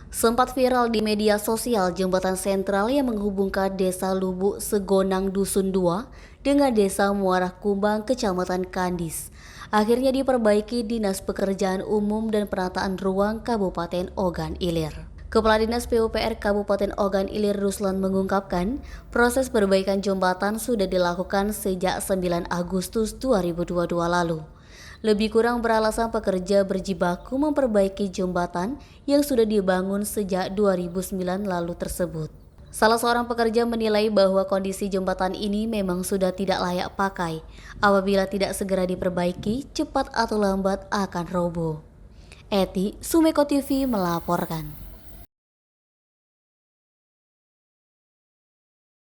Sempat viral di media sosial jembatan sentral yang menghubungkan Desa Lubuk Segonang Dusun 2 dengan Desa Muara Kumbang, Kecamatan Kandis. Akhirnya diperbaiki Dinas Pekerjaan Umum dan Penataan Ruang Kabupaten Ogan Ilir. Kepala Dinas PUPR Kabupaten Ogan Ilir Ruslan mengungkapkan, proses perbaikan jembatan sudah dilakukan sejak 9 Agustus 2022 lalu. Lebih kurang beralasan pekerja berjibaku memperbaiki jembatan yang sudah dibangun sejak 2009 lalu tersebut. Salah seorang pekerja menilai bahwa kondisi jembatan ini memang sudah tidak layak pakai. Apabila tidak segera diperbaiki, cepat atau lambat akan roboh. Eti, Sumeko TV melaporkan.